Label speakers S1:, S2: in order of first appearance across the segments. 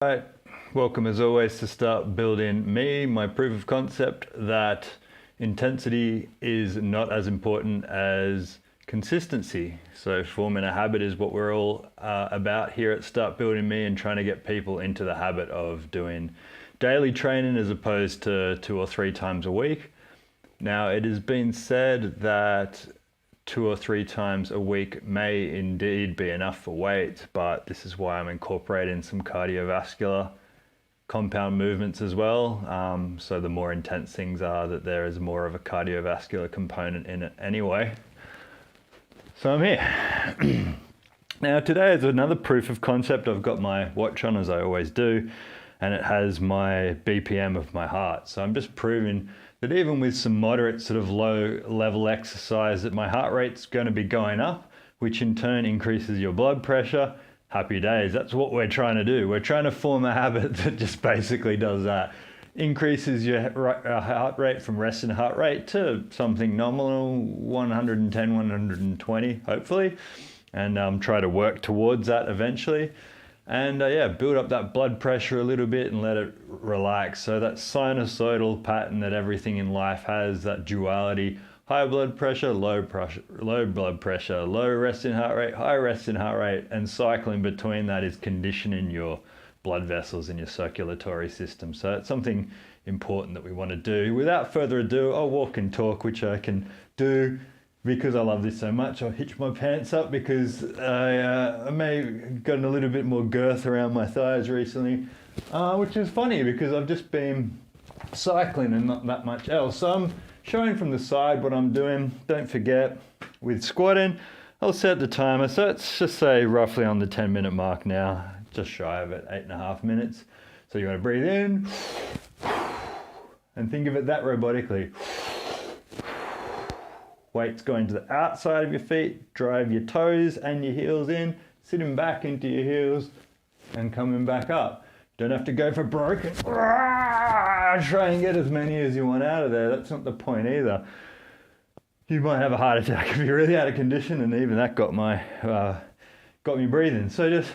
S1: Right, welcome as always to startbuilding.me, my proof of concept that intensity is not as important as consistency. So forming a habit is what we're all about here at Start Building Me, and trying to get people into the habit of doing daily training as opposed to 2 or 3 times a week. Now, it has been said that 2 or 3 times a week may indeed be enough for weight, but this is why I'm incorporating some cardiovascular compound movements as well. So the more intense things are, that there is more of a cardiovascular component in it anyway. So I'm here. Now today is another proof of concept. I've got my watch on as I always do, and it has my BPM of my heart. So I'm just proving that even with some moderate sort of low level exercise, that my heart rate's going to be going up, which in turn increases your blood pressure. Happy days. That's what we're trying to do. We're trying to form a habit that just basically does that. Increases your heart rate from resting heart rate to something nominal, 110, 120, hopefully. And try to work towards that eventually. And build up that blood pressure a little bit and let it relax. So that sinusoidal pattern that everything in life has, that duality, high blood pressure, low blood pressure, low resting heart rate, high resting heart rate, and cycling between that is conditioning your blood vessels in your circulatory system. So it's something important that we want to do. Without further ado, I'll walk and talk, which I can do because I love this so much. I'll hitch my pants up because I may have gotten a little bit more girth around my thighs recently, which is funny because I've just been cycling and not that much else. So I'm showing from the side what I'm doing. Don't forget, with squatting, I'll set the timer. So let's just say roughly on the 10-minute mark now, just shy of it, 8.5 minutes. So you want to breathe in and think of it that robotically. Weight's going to the outside of your feet, drive your toes and your heels in, sitting back into your heels and coming back up. Don't have to go for broke and try and get as many as you want out of there. That's not the point either. You might have a heart attack if you're really out of condition, and even that got me breathing. So just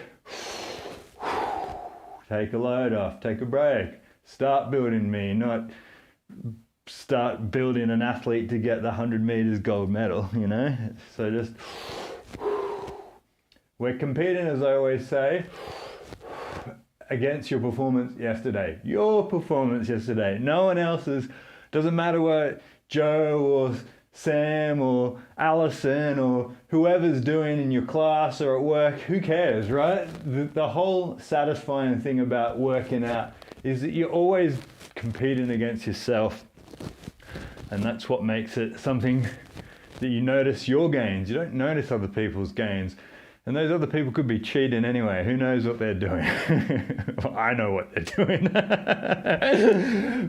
S1: take a load off, take a break, start building me, not start building an athlete to get the 100 meters gold medal, you know? So just, we're competing, as I always say, against your performance yesterday. Your performance yesterday. No one else's. Doesn't matter what Joe or Sam or Allison or whoever's doing in your class or at work. Who cares, right? The whole satisfying thing about working out is that you're always competing against yourself. And that's what makes it something that you notice your gains. You don't notice other people's gains. And those other people could be cheating anyway. Who knows what they're doing? Well, I know what they're doing.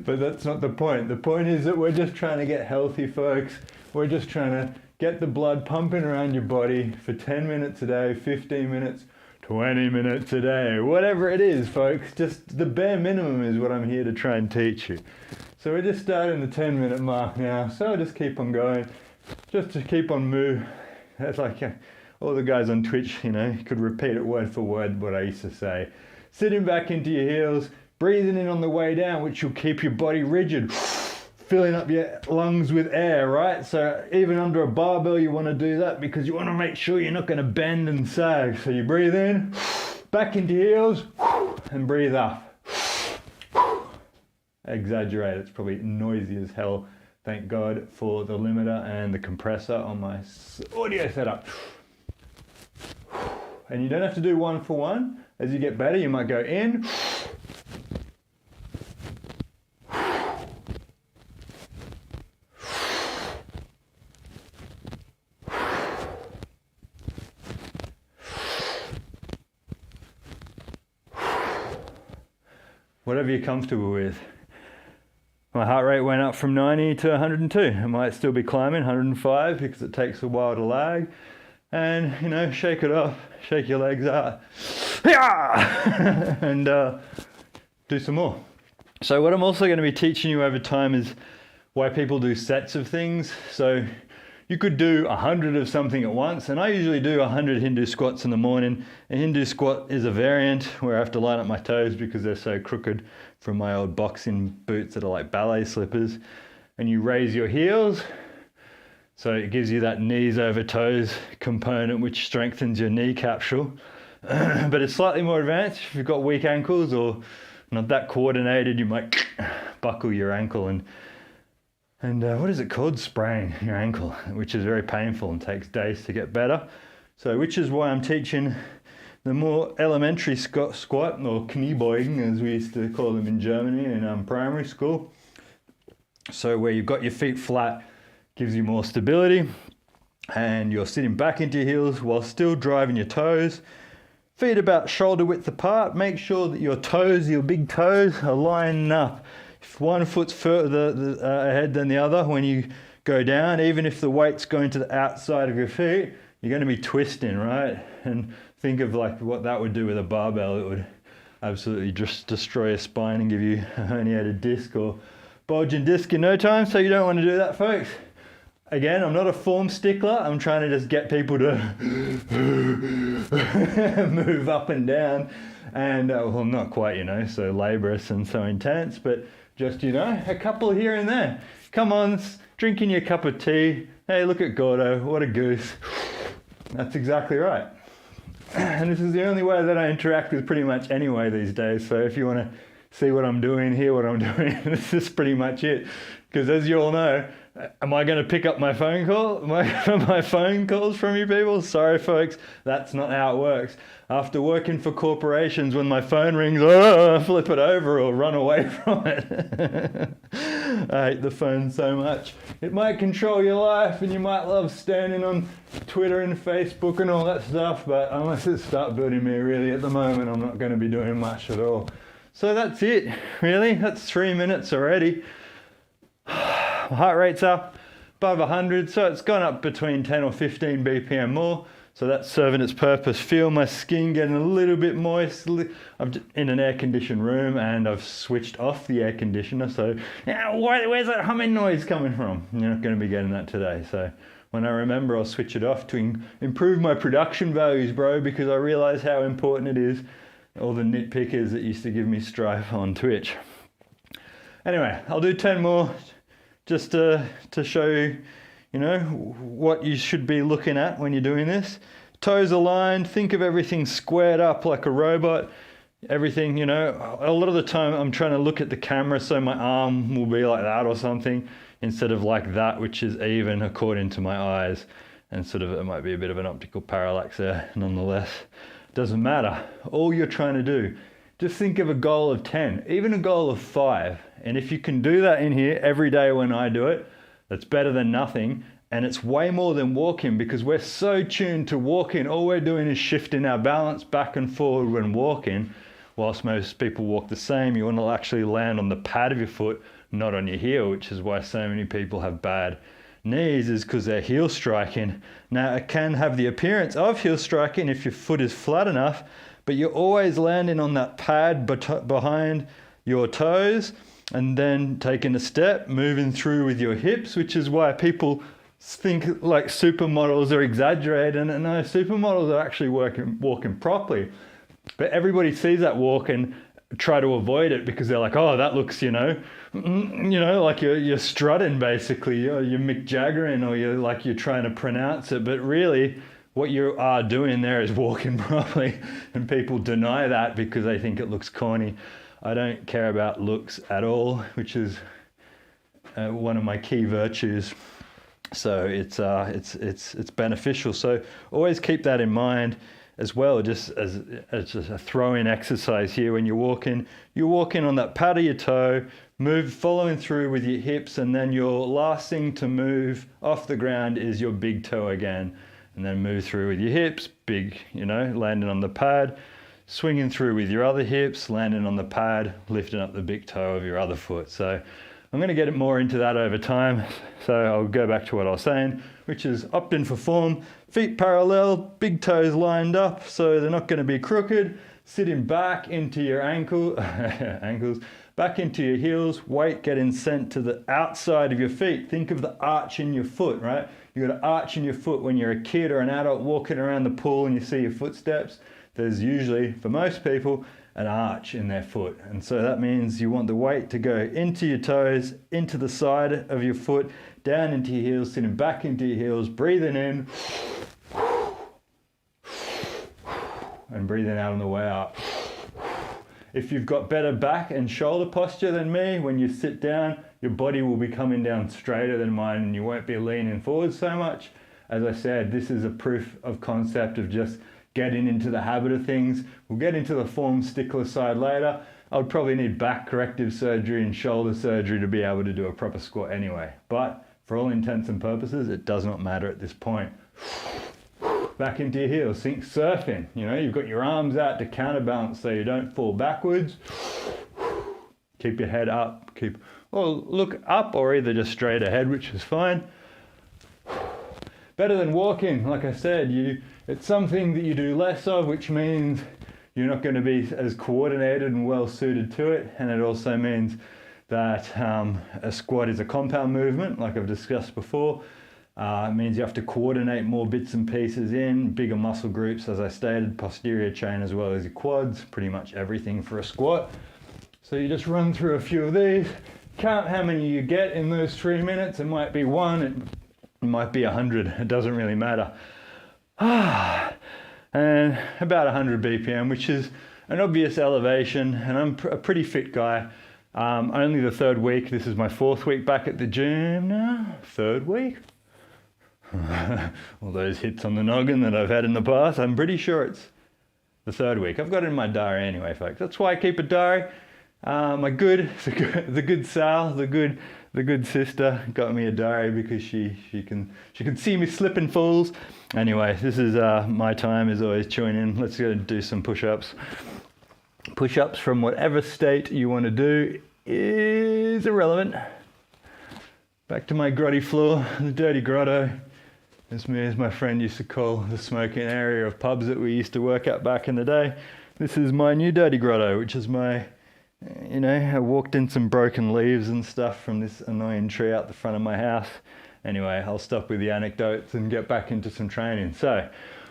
S1: But that's not the point. The point is that we're just trying to get healthy, folks. We're just trying to get the blood pumping around your body for 10 minutes a day, 15 minutes, 20 minutes a day, whatever it is, folks. Just the bare minimum is what I'm here to try and teach you. So we're just starting the 10-minute mark now. So I'll just keep on going, just to keep on moving. That's like all the guys on Twitch, you know, could repeat it word for word what I used to say. Sitting back into your heels, breathing in on the way down, which will keep your body rigid, filling up your lungs with air, right? So even under a barbell, you want to do that because you want to make sure you're not going to bend and sag. So you breathe in, back into heels, and breathe up. Exaggerate, it's probably noisy as hell. Thank God for the limiter and the compressor on my audio setup. And you don't have to do one for one. As you get better, you might go in, whatever you're comfortable with. My heart rate went up from 90 to 102. It might still be climbing, 105, because it takes a while to lag. And, you know, shake it off, shake your legs out, and do some more. So what I'm also going to be teaching you over time is why people do sets of things. So You could do 100 of something at once, and I usually do 100 Hindu squats in the morning. A Hindu squat is a variant where I have to line up my toes because they're so crooked from my old boxing boots that are like ballet slippers. And you raise your heels, so it gives you that knees over toes component, which strengthens your knee capsule. But it's slightly more advanced. If you've got weak ankles or not that coordinated, you might buckle your ankle and what is it called? Sprain your ankle, which is very painful and takes days to get better. So which is why I'm teaching the more elementary squat, or kniebeugen, as we used to call them in Germany in primary school. So where you've got your feet flat, gives you more stability, and you're sitting back into your heels while still driving your toes. Feet about shoulder width apart. Make sure that your toes, your big toes, are lining up. If one foot's further ahead than the other, when you go down, even if the weight's going to the outside of your feet, you're going to be twisting, right? And think of like what that would do with a barbell. It would absolutely just destroy your spine and give you a herniated disc or bulging disc in no time. So you don't want to do that, folks. Again, I'm not a form stickler. I'm trying to just get people to move up and down. And, well, not quite, so laborious and so intense, but just, a couple here and there. Come on, drinking your cup of tea. Hey, look at Gordo, what a goose. That's exactly right. And this is the only way that I interact with pretty much anyway these days. So if you want to see what I'm doing, hear what I'm doing, this is pretty much it. Because as you all know, am I going to pick up my phone call? My phone calls from you people? Sorry, folks, that's not how it works. After working for corporations, when my phone rings, I flip it over or run away from it. I hate the phone so much. It might control your life, and you might love standing on Twitter and Facebook and all that stuff, but unless it's start building me, really, at the moment, I'm not going to be doing much at all. So that's it, really. That's 3 minutes already. My heart rate's up above 100, so it's gone up between 10 or 15 BPM more. So that's serving its purpose. Feel my skin getting a little bit moist. I'm in an air-conditioned room, and I've switched off the air conditioner. So now, where's that humming noise coming from? You're not going to be getting that today. So when I remember, I'll switch it off to improve my production values, bro, because I realize how important it is. All the nitpickers that used to give me strife on Twitch. Anyway, I'll do 10 more just to show you, what you should be looking at when you're doing this. Toes aligned, think of everything squared up like a robot. Everything, a lot of the time I'm trying to look at the camera so my arm will be like that or something instead of like that, which is even according to my eyes. And sort of it might be a bit of an optical parallax there nonetheless. Doesn't matter. All you're trying to do, just think of a goal of 10, even a goal of 5. And if you can do that in here every day when I do it, that's better than nothing. And it's way more than walking, because we're so tuned to walking. All we're doing is shifting our balance back and forward when walking. Whilst most people walk the same, you want to actually land on the pad of your foot, not on your heel, which is why so many people have bad knees, is because they're heel striking. Now, it can have the appearance of heel striking if your foot is flat enough, but you're always landing on that pad behind your toes, and then taking a step, moving through with your hips, which is why people think like supermodels are exaggerated. And no, supermodels are actually walking properly. But everybody sees that walk and try to avoid it because they're like, oh, that looks, like you're strutting basically. You're Mick Jaggerin, or you're trying to pronounce it. But really, what you are doing there is walking properly, and people deny that because they think it looks corny. I don't care about looks at all, which is one of my key virtues. So it's beneficial. So always keep that in mind as well, just as just a throw-in exercise here. When you're walking on that pad of your toe, following through with your hips, and then your last thing to move off the ground is your big toe again. And then move through with your hips, big, landing on the pad. Swinging through with your other hips, landing on the pad, lifting up the big toe of your other foot. So I'm going to get more into that over time. So I'll go back to what I was saying, which is opt in for form, feet parallel, big toes lined up so they're not going to be crooked, sitting back into your ankles, back into your heels, weight getting sent to the outside of your feet. Think of the arch in your foot, right? You've got an arch in your foot when you're a kid or an adult walking around the pool and you see your footsteps. There's usually, for most people, an arch in their foot. And so that means you want the weight to go into your toes, into the side of your foot, down into your heels, sitting back into your heels, breathing in, and breathing out on the way up. If you've got better back and shoulder posture than me, when you sit down, your body will be coming down straighter than mine and you won't be leaning forward so much. As I said, this is a proof of concept of just getting into the habit of things. We'll get into the form stickler side later. I would probably need back corrective surgery and shoulder surgery to be able to do a proper squat anyway. But for all intents and purposes, it does not matter at this point. Back into your heels, think surfing. You know, you've got your arms out to counterbalance so you don't fall backwards. Keep your head up, look up or either just straight ahead, which is fine. Better than walking, like I said, it's something that you do less of, which means you're not going to be as coordinated and well suited to it. And it also means that a squat is a compound movement, like I've discussed before. It means you have to coordinate more bits and pieces in, bigger muscle groups, as I stated, posterior chain as well as your quads, pretty much everything for a squat. So you just run through a few of these, count how many you get in those 3 minutes. It might be 1, it might be 100, it doesn't really matter. And about 100 BPM, which is an obvious elevation, and I'm a pretty fit guy. Only the 3rd week, this is my 4th week back at the gym now, 3rd week. All those hits on the noggin that I've had in the past, I'm pretty sure it's the 3rd week. I've got it in my diary anyway, folks. That's why I keep a diary. The good Sal, the good sister got me a diary because she can see me slip and falls. Anyway, this is my time as always chewing in. Let's go and do some push-ups. Push-ups from whatever state you want to do is irrelevant. Back to my grotty floor, the dirty grotto. As my friend used to call the smoking area of pubs that we used to work at back in the day. This is my new dirty grotto, which is my, I walked in some broken leaves and stuff from this annoying tree out the front of my house. Anyway, I'll stop with the anecdotes and get back into some training. So,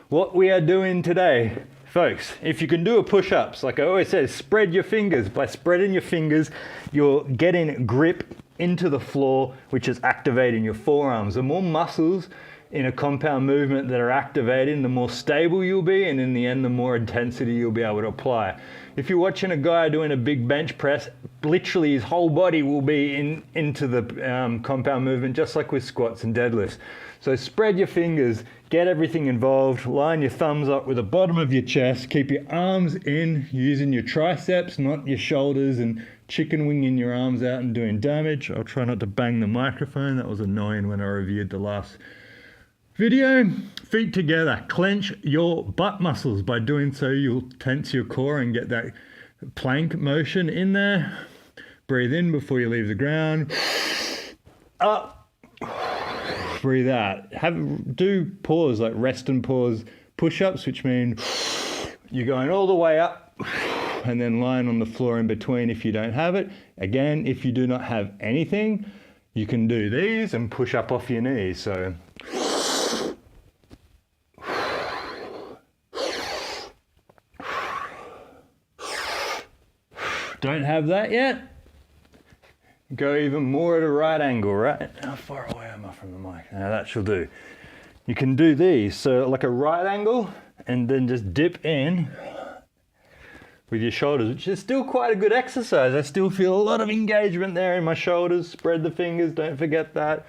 S1: what we are doing today, folks, if you can do a push-ups, like I always say, spread your fingers. By spreading your fingers, you're getting grip into the floor, which is activating your forearms. The more muscles in a compound movement that are activating, the more stable you'll be, and in the end, the more intensity you'll be able to apply. If you're watching a guy doing a big bench press, literally his whole body will be into the compound movement, just like with squats and deadlifts. So spread your fingers, get everything involved, line your thumbs up with the bottom of your chest, keep your arms in, using your triceps, not your shoulders, and chicken winging your arms out and doing damage. I'll try not to bang the microphone. That was annoying when I reviewed the last video. Feet together, clench your butt muscles. By doing so, you'll tense your core and get that plank motion in there. Breathe in before you leave the ground. Up. Breathe out. Do pause, like rest and pause push-ups, which mean you're going all the way up and then lying on the floor in between if you don't have it. Again, if you do not have anything, you can do these and push up off your knees. So don't have that yet? Go even more at a right angle, right? How far away am I from the mic? Now that shall do. You can do these, so like a right angle, and then just dip in with your shoulders, which is still quite a good exercise. I still feel a lot of engagement there in my shoulders. Spread the fingers, don't forget that.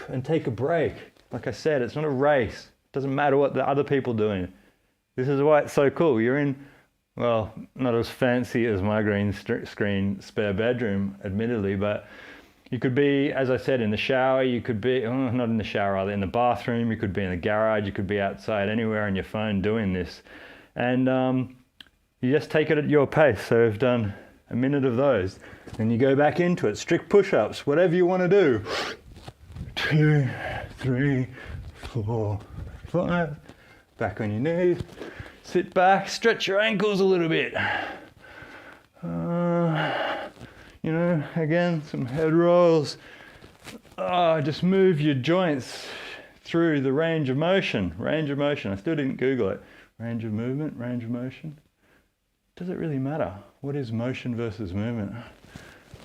S1: And take a break. Like I said, it's not a race. Doesn't matter what the other people are doing. This is why it's so cool. You're in, well, not as fancy as my green screen spare bedroom, admittedly, but you could be, as I said, in the shower. You could be, not in the shower, either in the bathroom. You could be in the garage. You could be outside, anywhere on your phone doing this. And you just take it at your pace. So I've done a minute of those. And you go back into it. Strict push-ups, whatever you want to do. 2, 3, 4, 5. Back on your knees. Sit back, stretch your ankles a little bit. You know, again, some head rolls. Just move your joints through the range of motion. Range of motion. I still didn't Google it. Range of movement, range of motion. Does it really matter? What is motion versus movement?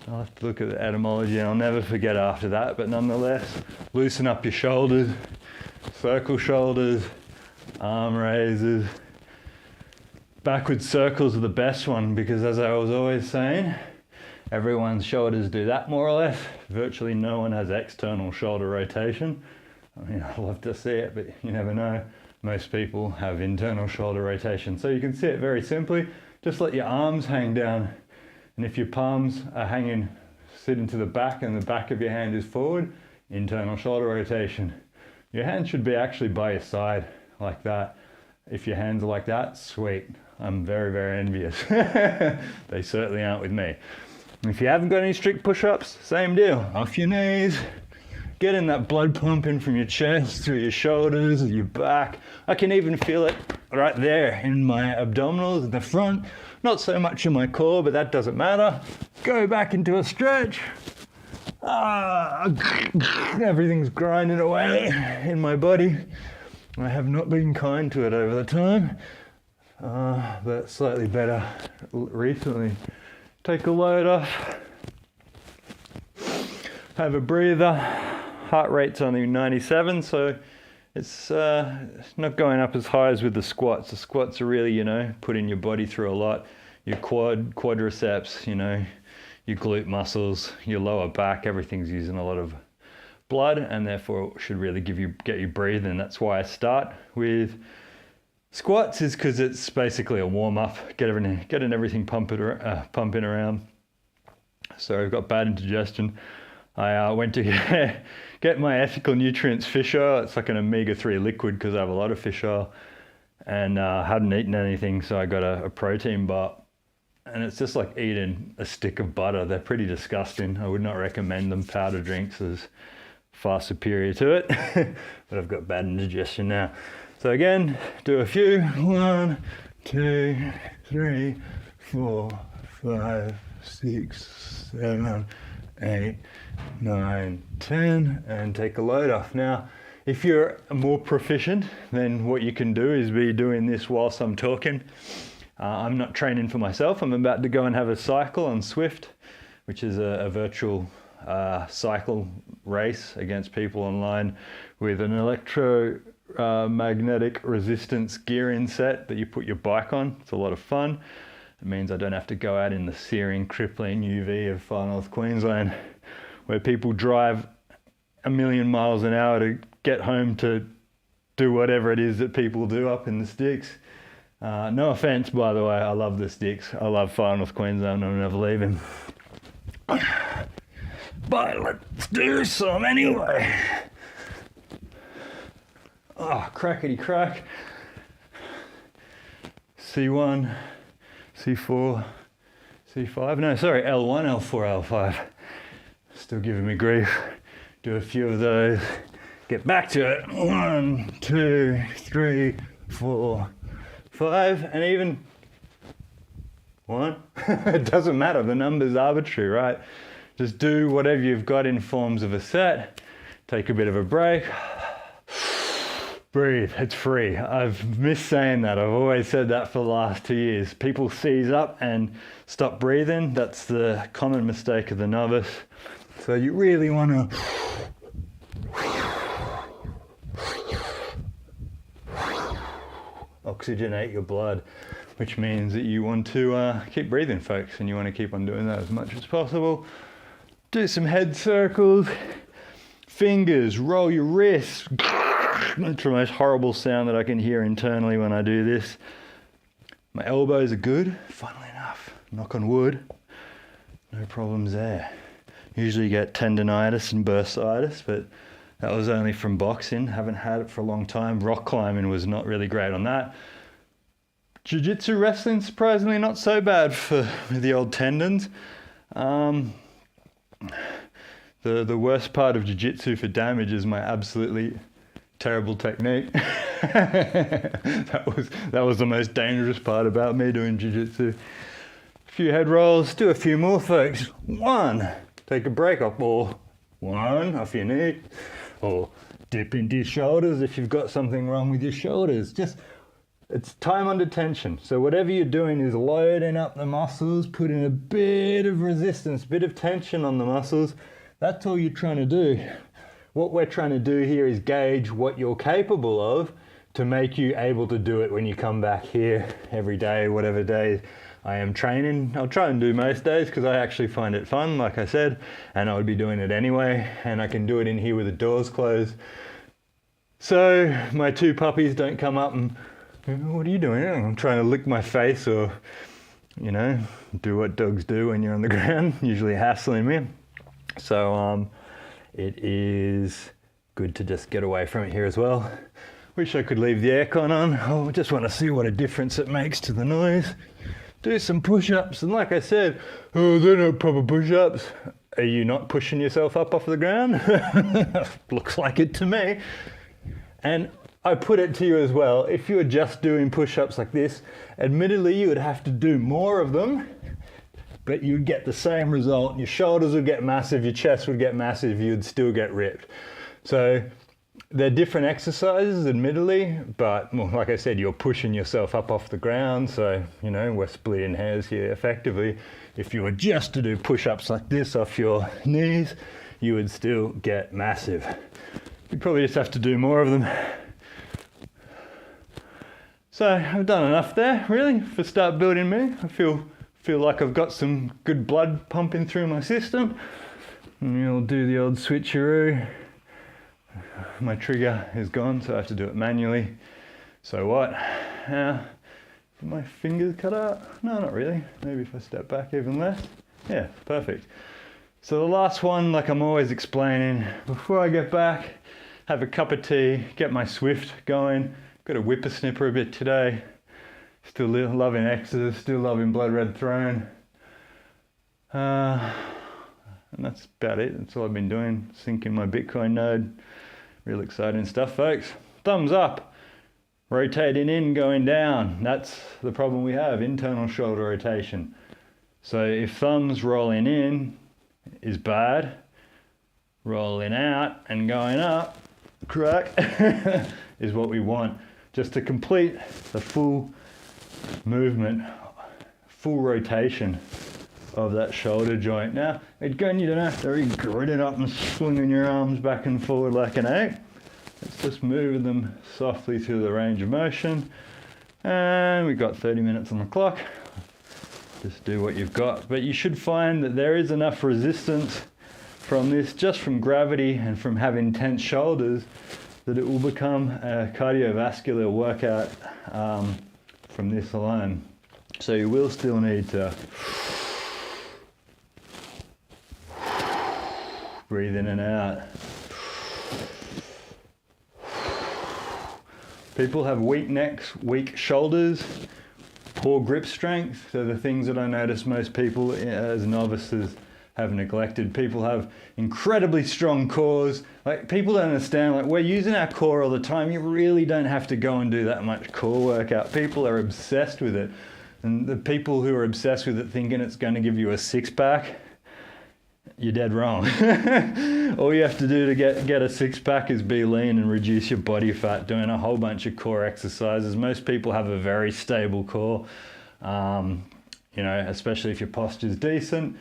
S1: I'll have to look at the etymology and I'll never forget after that, but nonetheless, loosen up your shoulders, circle shoulders, arm raises. Backward circles are the best one because, as I was always saying, everyone's shoulders do that more or less. Virtually no one has external shoulder rotation. I mean, I'd love to see it, but you never know. Most people have internal shoulder rotation. So you can see it very simply. Just let your arms hang down. And if your palms are hanging, sitting to the back and the back of your hand is forward, internal shoulder rotation. Your hands should be actually by your side like that. If your hands are like that, sweet. I'm very, very envious. They certainly aren't with me. If you haven't got any strict push-ups, same deal. Off your knees. Getting that blood pumping from your chest through your shoulders, your back. I can even feel it right there in my abdominals in the front. Not so much in my core, but that doesn't matter. Go back into a stretch. Everything's grinding away in my body. I have not been kind to it over the time, but slightly better recently. Take a load off. Have a breather. Heart rate's only 97, so it's not going up as high as with the squats. The squats are really, you know, putting your body through a lot. Your quadriceps, you know, your glute muscles, your lower back, everything's using a lot of blood, and therefore it should really get you breathing. That's why I start with squats, is because it's basically a warm-up, getting everything pumping around. So I've got bad indigestion. I went to get my ethical nutrients fish oil. It's like an omega-3 liquid because I have a lot of fish oil, and hadn't eaten anything, so I got a protein bar. And it's just like eating a stick of butter. They're pretty disgusting. I would not recommend them. Powder drinks is far superior to it, but I've got bad indigestion now. So again, do a few. 1, 2, 3, 4, 5, 6, 7, 8, 9, 10, and take a load off. Now, if you're more proficient, then what you can do is be doing this whilst I'm talking. I'm not training for myself. I'm about to go and have a cycle on Swift, which is a virtual cycle race against people online with an electromagnetic resistance gearing set that you put your bike on. It's a lot of fun. It means I don't have to go out in the searing, crippling UV of far north Queensland, where people drive 1,000,000 miles an hour to get home to do whatever it is that people do up in the sticks. No offense, by the way, I love the sticks. I love far north Queensland, I'm never leaving. But let's do some anyway. Oh, crackety crack. C1, C4, C5. No, sorry, L1, L4, L5. Still giving me grief. Do a few of those. Get back to it. 1, 2, 3, 4, 5, and even 1. It doesn't matter. The number's arbitrary, right? Just do whatever you've got in forms of a set. Take a bit of a break. Breathe. It's free. I've missed saying that. I've always said that for the last 2 years. People seize up and stop breathing. That's the common mistake of the novice. So you really want to oxygenate your blood, which means that you want to keep breathing, folks, and you want to keep on doing that as much as possible. Do some head circles, fingers, roll your wrists. That's the most horrible sound that I can hear internally when I do this. My elbows are good, funnily enough. Knock on wood, no problems there. Usually get tendonitis and bursitis, but that was only from boxing. Haven't had it for a long time. Rock climbing was not really great on that. Jiu-Jitsu wrestling, surprisingly not so bad for the old tendons. The worst part of Jiu-Jitsu for damage is my absolutely terrible technique. That was the most dangerous part about me doing Jiu-Jitsu. few head rolls, do a few more, folks. 1, take a break up, or 1 off your knee, or dip into your shoulders if you've got something wrong with your shoulders. It's time under tension. So whatever you're doing is loading up the muscles, putting a bit of resistance, bit of tension on the muscles. That's all you're trying to do. What we're trying to do here is gauge what you're capable of to make you able to do it when you come back here every day, whatever day I am training. I'll try and do most days because I actually find it fun, like I said, and I would be doing it anyway, and I can do it in here with the doors closed. So my 2 puppies don't come up and, what are you doing? I'm trying to lick my face or, do what dogs do when you're on the ground, usually hassling me. So it is good to just get away from it here as well. Wish I could leave the aircon on. I just want to see what a difference it makes to the noise. Do some push-ups, and like I said, they're not proper push-ups. Are you not pushing yourself up off the ground? Looks like it to me. And I put it to you as well, if you were just doing push-ups like this, admittedly you would have to do more of them, but you'd get the same result. Your shoulders would get massive, your chest would get massive, you'd still get ripped. So they're different exercises, admittedly, but like I said, you're pushing yourself up off the ground, so we're splitting hairs here effectively. If you were just to do push-ups like this off your knees, you would still get massive. You'd probably just have to do more of them. So I've done enough there, really, for Start Building Me. I feel like I've got some good blood pumping through my system. And you'll do the old switcheroo. My trigger is gone, so I have to do it manually. So what? Did my fingers cut out? No, not really. Maybe if I step back even less. Yeah, perfect. So the last one, like I'm always explaining, before I get back, have a cup of tea, get my Swift going. Got a whippersnipper a bit today. Still loving Exodus, still loving Blood Red Throne. And that's about it. That's all I've been doing. Syncing my Bitcoin node. Real exciting stuff, folks. Thumbs up. Rotating in, going down. That's the problem we have, internal shoulder rotation. So if thumbs rolling in is bad, rolling out and going up, crack, is what we want. Just to complete the full movement, full rotation of that shoulder joint. Now, again, you don't have to really grit it up and swinging your arms back and forward like an egg. It's just moving them softly through the range of motion. And we've got 30 minutes on the clock. Just do what you've got. But you should find that there is enough resistance from this, just from gravity and from having tense shoulders, that it will become a cardiovascular workout from this alone. So you will still need to breathe in and out. People have weak necks, weak shoulders, poor grip strength. They're the things that I notice most people as novices have neglected. People have incredibly strong cores. Like, people don't understand, like, we're using our core all the time. You really don't have to go and do that much core workout. People are obsessed with it. And the people who are obsessed with it thinking it's going to give you a six-pack, you're dead wrong. All you have to do to get a six-pack is be lean and reduce your body fat, doing a whole bunch of core exercises. Most people have a very stable core, especially if your posture's decent.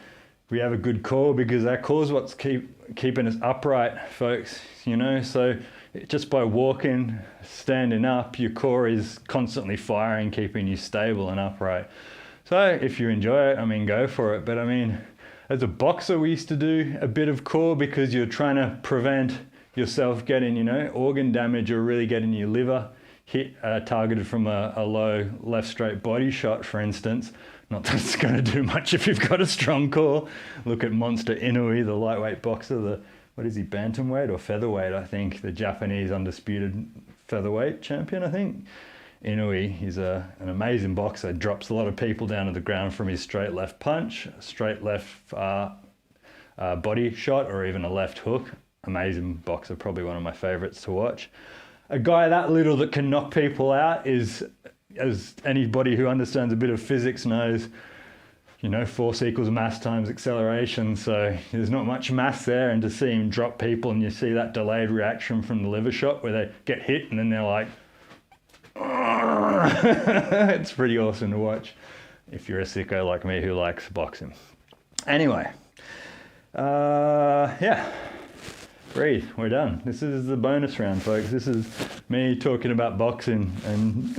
S1: We have a good core because our core's what's keeping us upright, folks, so just by walking, standing up, your core is constantly firing, keeping you stable and upright. So if you enjoy it, go for it. But as a boxer, we used to do a bit of core because you're trying to prevent yourself getting, organ damage or really getting your liver hit, targeted from a low left straight body shot, for instance. Not that it's going to do much if you've got a strong core. Look at Monster Inoue, the lightweight boxer, what is he, bantamweight or featherweight, I think, the Japanese undisputed featherweight champion, I think. Inoue, he's an amazing boxer, drops a lot of people down to the ground from his straight left punch, straight left body shot, or even a left hook. Amazing boxer, probably one of my favorites to watch. A guy that little that can knock people out is, as anybody who understands a bit of physics knows, force equals mass times acceleration. So there's not much mass there. And to see him drop people and you see that delayed reaction from the liver shot where they get hit and then they're like, it's pretty awesome to watch if you're a sicko like me who likes boxing. Anyway, yeah, breathe, we're done. This is the bonus round, folks. This is me talking about boxing and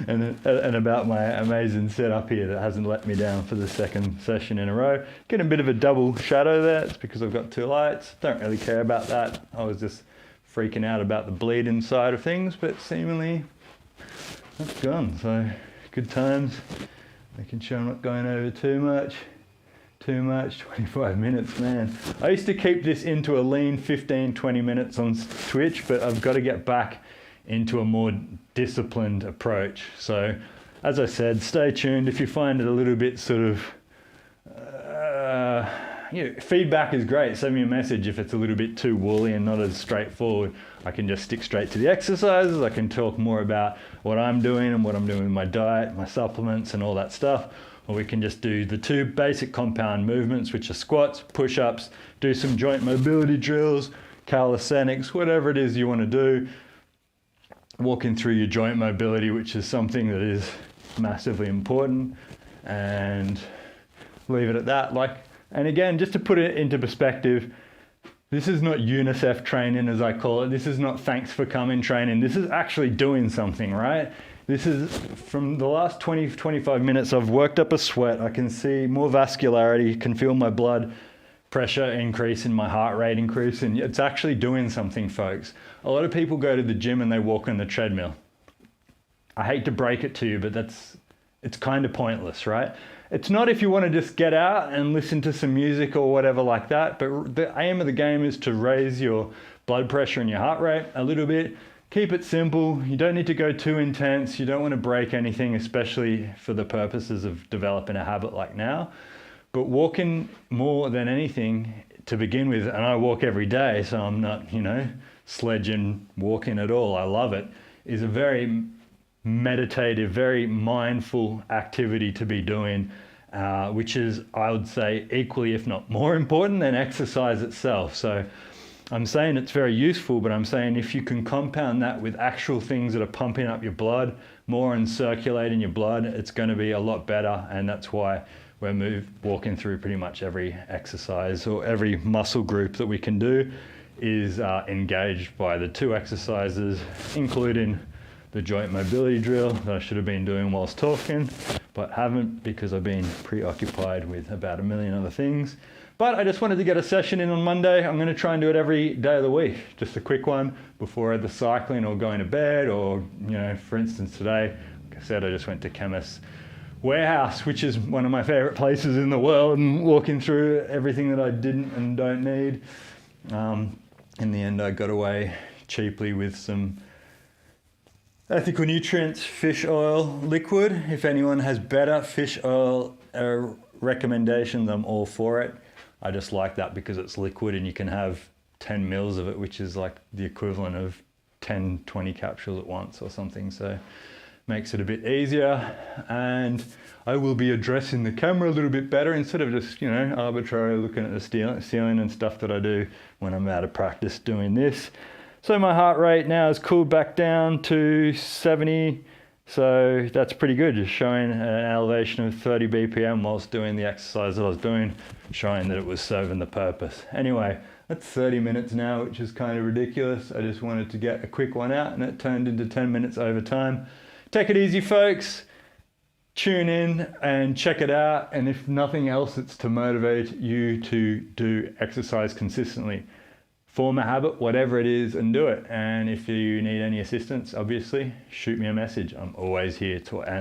S1: and about my amazing setup here that hasn't let me down for the second session in a row. Getting a bit of a double shadow there. It's because I've got 2 lights. Don't really care about that. I was just freaking out about the bleeding side of things, but seemingly that's gone. So good times, making sure I'm not going over too much, 25 minutes, man. I used to keep this into a lean 15-20 minutes on Twitch, but I've got to get back into a more disciplined approach. So as I said, stay tuned. If you find it a little bit sort of feedback is great. Send me a message if it's a little bit too woolly and not as straightforward. I can just stick straight to the exercises. I can talk more about what I'm doing and what I'm doing with my diet, my supplements and all that stuff. Or we can just do the 2 basic compound movements, which are squats, push-ups, do some joint mobility drills, calisthenics, whatever it is you want to do. Walking through your joint mobility, which is something that is massively important, and leave it at that. And again, just to put it into perspective, this is not UNICEF training, as I call it. This is not thanks for coming training. This is actually doing something, right? This is, from the last 20-25 minutes, I've worked up a sweat. I can see more vascularity, can feel my blood pressure increase and my heart rate increase, and it's actually doing something, folks. A lot of people go to the gym and they walk on the treadmill. I hate to break it to you, but it's kind of pointless, right? It's not if you want to just get out and listen to some music or whatever like that, but the aim of the game is to raise your blood pressure and your heart rate a little bit. Keep it simple. You don't need to go too intense. You don't want to break anything, especially for the purposes of developing a habit like now. But walking more than anything to begin with, and I walk every day, so I'm not, sledging walking at all. I love it, is a very meditative, very mindful activity to be doing, which is, I would say, equally, if not more important than exercise itself. So I'm saying it's very useful, but I'm saying if you can compound that with actual things that are pumping up your blood more and circulating your blood, it's going to be a lot better. And that's why we're walking through pretty much every exercise or every muscle group that we can do is engaged by the 2 exercises, including the joint mobility drill that I should have been doing whilst talking, but haven't because I've been preoccupied with about a million other things. But I just wanted to get a session in on Monday. I'm going to try and do it every day of the week. Just a quick one before either cycling or going to bed, or, for instance, today, like I said, I just went to Chemist's Warehouse, which is one of my favorite places in the world, and walking through everything that I didn't and don't need. In the end, I got away cheaply with some Ethical Nutrients fish oil liquid. If anyone has better fish oil recommendations, I'm all for it. I just like that because it's liquid and you can have 10 mils of it, which is like the equivalent of 10, 20 capsules at once or something. So makes it a bit easier. And I will be addressing the camera a little bit better instead of just, arbitrarily looking at the ceiling and stuff that I do when I'm out of practice doing this. So my heart rate now has cooled back down to 70. So that's pretty good, just showing an elevation of 30 BPM whilst doing the exercise that I was doing, showing that it was serving the purpose. Anyway, that's 30 minutes now, which is kind of ridiculous. I just wanted to get a quick one out and it turned into 10 minutes over time. Take it easy, folks. Tune in and check it out. And if nothing else, it's to motivate you to do exercise consistently. Form a habit, whatever it is, and do it. And if you need any assistance, obviously, shoot me a message. I'm always here to answer.